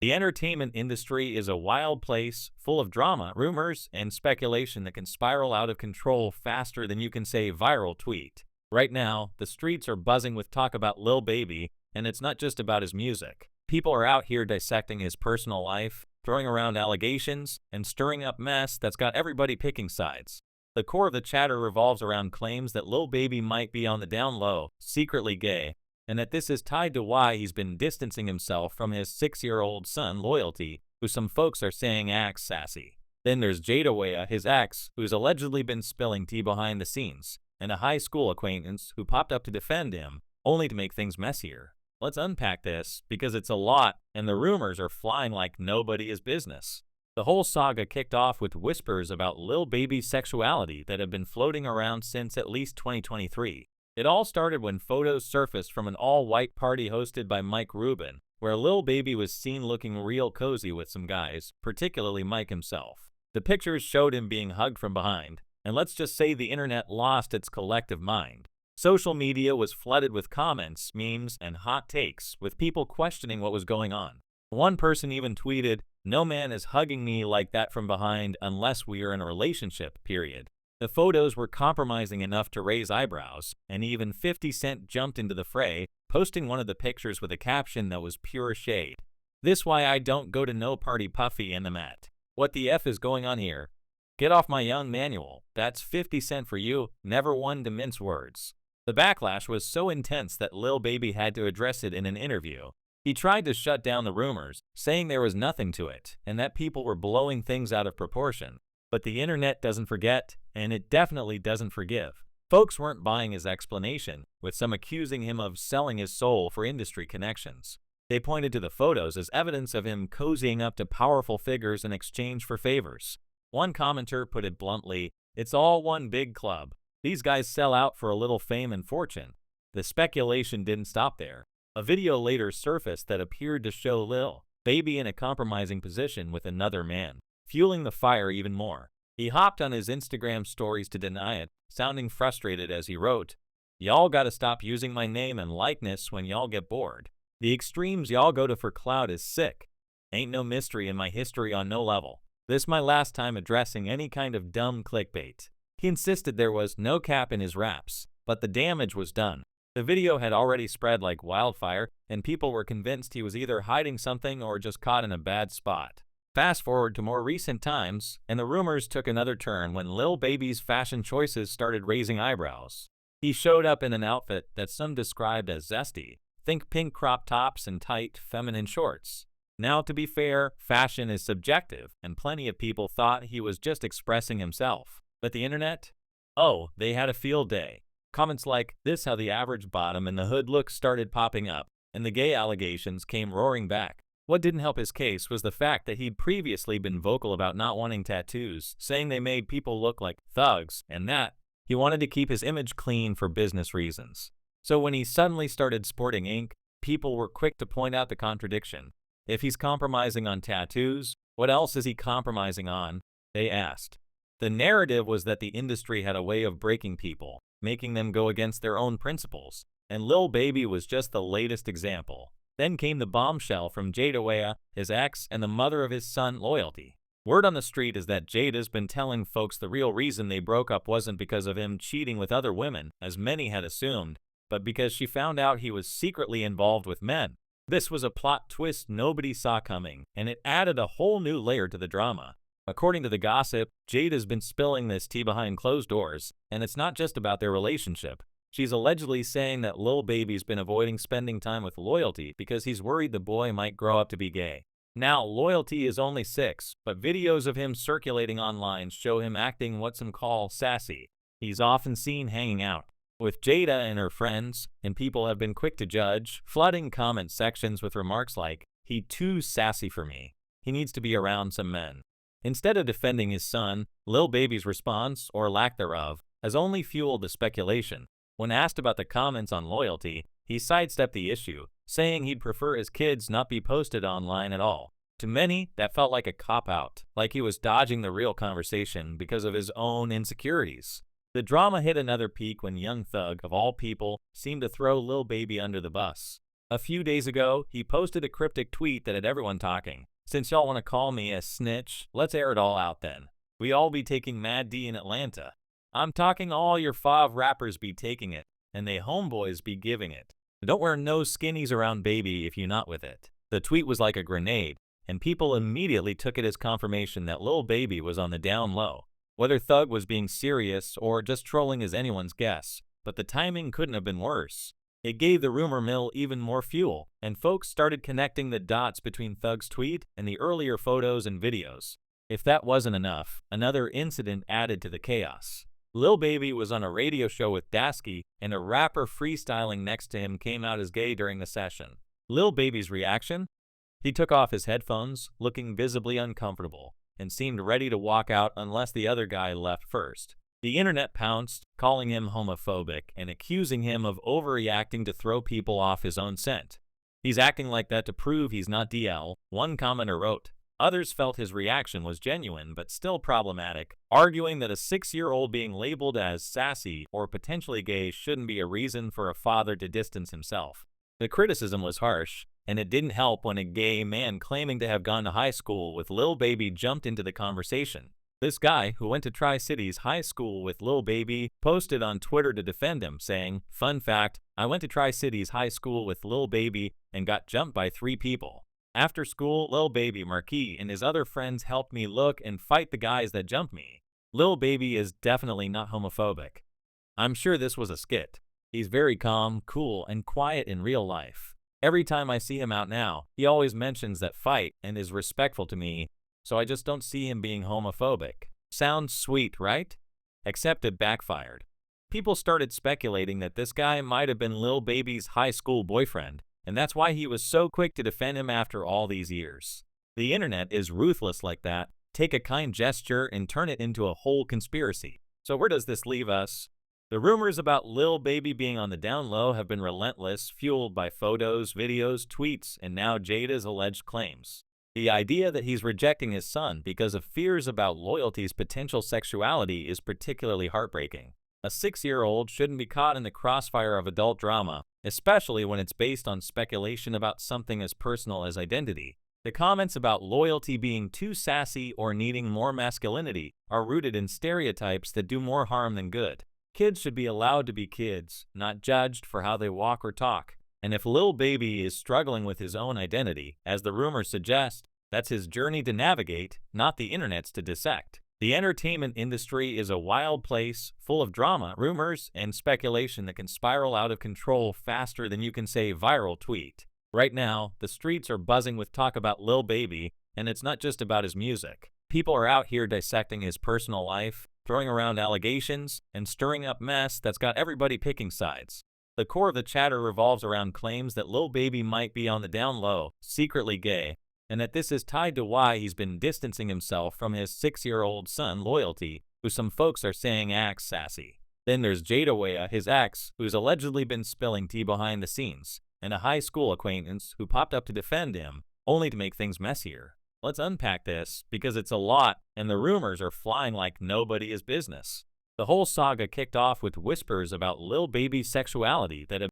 The entertainment industry is a wild place, full of drama, rumors, and speculation that can spiral out of control faster than you can say viral tweet. Right now, the streets are buzzing with talk about Lil Baby, and it's not just about his music. People are out here dissecting his personal life, throwing around allegations, and stirring up mess that's got everybody picking sides. The core of the chatter revolves around claims that Lil Baby might be on the down low, secretly gay, and that this is tied to why he's been distancing himself from his 6-year-old son, Loyalty, who some folks are saying acts sassy. Then there's Jayda Wayda, his ex, who's allegedly been spilling tea behind the scenes, and a high school acquaintance who popped up to defend him, only to make things messier. Let's unpack this, because it's a lot, and the rumors are flying like nobody is business. The whole saga kicked off with whispers about Lil Baby's sexuality that have been floating around since at least 2023. It all started when photos surfaced from an all-white party hosted by Mike Rubin, where Lil Baby was seen looking real cozy with some guys, particularly Mike himself. The pictures showed him being hugged from behind, and let's just say the internet lost its collective mind. Social media was flooded with comments, memes, and hot takes, with people questioning what was going on. One person even tweeted, "No man is hugging me like that from behind unless we are in a relationship, period." The photos were compromising enough to raise eyebrows, and even 50 Cent jumped into the fray, posting one of the pictures with a caption that was pure shade. "This why I don't go to no party puffy in the mat. What the F is going on here? Get off my young manual. That's 50 Cent for you, never one to mince words." The backlash was so intense that Lil Baby had to address it in an interview. He tried to shut down the rumors, saying there was nothing to it, and that people were blowing things out of proportion. But the internet doesn't forget, and it definitely doesn't forgive. Folks weren't buying his explanation, with some accusing him of selling his soul for industry connections. They pointed to the photos as evidence of him cozying up to powerful figures in exchange for favors. One commenter put it bluntly, "It's all one big club. These guys sell out for a little fame and fortune." The speculation didn't stop there. A video later surfaced that appeared to show Lil Baby in a compromising position with another man, fueling the fire even more. He hopped on his Instagram stories to deny it, sounding frustrated as he wrote, "Y'all gotta stop using my name and likeness when y'all get bored. The extremes y'all go to for clout is sick. Ain't no mystery in my history on no level. This my last time addressing any kind of dumb clickbait." He insisted there was no cap in his raps, but the damage was done. The video had already spread like wildfire, and people were convinced he was either hiding something or just caught in a bad spot. Fast forward to more recent times, and the rumors took another turn when Lil Baby's fashion choices started raising eyebrows. He showed up in an outfit that some described as zesty. Think pink crop tops and tight, feminine shorts. Now, to be fair, fashion is subjective, and plenty of people thought he was just expressing himself. But the internet? Oh, they had a field day. Comments like, "This how the average bottom in the hood look" started popping up, and the gay allegations came roaring back. What didn't help his case was the fact that he'd previously been vocal about not wanting tattoos, saying they made people look like thugs, and that he wanted to keep his image clean for business reasons. So when he suddenly started sporting ink, people were quick to point out the contradiction. If he's compromising on tattoos, what else is he compromising on? They asked. The narrative was that the industry had a way of breaking people, making them go against their own principles, and Lil Baby was just the latest example. Then came the bombshell from Jayda Wayda, his ex, and the mother of his son, Loyalty. Word on the street is that Jayda's been telling folks the real reason they broke up wasn't because of him cheating with other women, as many had assumed, but because she found out he was secretly involved with men. This was a plot twist nobody saw coming, and it added a whole new layer to the drama. According to the gossip, Jayda's been spilling this tea behind closed doors, and it's not just about their relationship. She's allegedly saying that Lil Baby's been avoiding spending time with Loyalty because he's worried the boy might grow up to be gay. Now, Loyalty is only 6, but videos of him circulating online show him acting what some call sassy. He's often seen hanging out with Jayda and her friends, and people have been quick to judge, flooding comment sections with remarks like, "He too sassy for me. He needs to be around some men." Instead of defending his son, Lil Baby's response, or lack thereof, has only fueled the speculation. When asked about the comments on Loyalty, he sidestepped the issue, saying he'd prefer his kids not be posted online at all. To many, that felt like a cop-out, like he was dodging the real conversation because of his own insecurities. The drama hit another peak when Young Thug, of all people, seemed to throw Lil Baby under the bus. A few days ago, he posted a cryptic tweet that had everyone talking. Since y'all want to call me a snitch, let's air it all out then. We all be taking Mad D in Atlanta. I'm talking all your fav rappers be taking it, and they homeboys be giving it. Don't wear no skinnies around baby if you not with it. The tweet was like a grenade, and people immediately took it as confirmation that Lil Baby was on the down low. Whether Thug was being serious or just trolling is anyone's guess, but the timing couldn't have been worse. It gave the rumor mill even more fuel, and folks started connecting the dots between Thug's tweet and the earlier photos and videos. If that wasn't enough, another incident added to the chaos. Lil Baby was on a radio show with Dasky, and a rapper freestyling next to him came out as gay during the session. Lil Baby's reaction? He took off his headphones, looking visibly uncomfortable, and seemed ready to walk out unless the other guy left first. The internet pounced, calling him homophobic and accusing him of overreacting to throw people off his own scent. He's acting like that to prove he's not DL, one commenter wrote. Others felt his reaction was genuine but still problematic, arguing that a 6-year-old being labeled as sassy or potentially gay shouldn't be a reason for a father to distance himself. The criticism was harsh, and it didn't help when a gay man claiming to have gone to high school with Lil Baby jumped into the conversation. This guy, who went to Tri-Cities High School with Lil Baby, posted on Twitter to defend him, saying, "Fun fact, I went to Tri-Cities High School with Lil Baby and got jumped by 3 people. After school, Lil Baby, Marquis, and his other friends helped me look and fight the guys that jumped me. Lil Baby is definitely not homophobic. I'm sure this was a skit. He's very calm, cool, and quiet in real life. Every time I see him out now, he always mentions that fight and is respectful to me, so I just don't see him being homophobic. Sounds sweet, right? Except it backfired. People started speculating that this guy might have been Lil Baby's high school boyfriend, and that's why he was so quick to defend him after all these years. The internet is ruthless like that. Take a kind gesture and turn it into a whole conspiracy. So where does this leave us? The rumors about Lil Baby being on the down low have been relentless, fueled by photos, videos, tweets, and now Jayda's alleged claims. The idea that he's rejecting his son because of fears about loyalty's potential sexuality is particularly heartbreaking. A 6-year-old shouldn't be caught in the crossfire of adult drama, especially when it's based on speculation about something as personal as identity. The comments about loyalty being too sassy or needing more masculinity are rooted in stereotypes that do more harm than good. Kids should be allowed to be kids, not judged for how they walk or talk. And if Lil Baby is struggling with his own identity, as the rumors suggest, that's his journey to navigate, not the internet's to dissect. The entertainment industry is a wild place, full of drama, rumors, and speculation that can spiral out of control faster than you can say viral tweet. Right now, the streets are buzzing with talk about Lil Baby, and it's not just about his music. People are out here dissecting his personal life, throwing around allegations, and stirring up mess that's got everybody picking sides. The core of the chatter revolves around claims that Lil Baby might be on the down low, secretly gay, and that this is tied to why he's been distancing himself from his 6-year-old son, Loyalty, who some folks are saying acts sassy. Then there's Jayda Wayda, his ex, who's allegedly been spilling tea behind the scenes, and a high school acquaintance who popped up to defend him, only to make things messier. Let's unpack this, because it's a lot, and the rumors are flying like nobody is business. The whole saga kicked off with whispers about Lil Baby's sexuality that have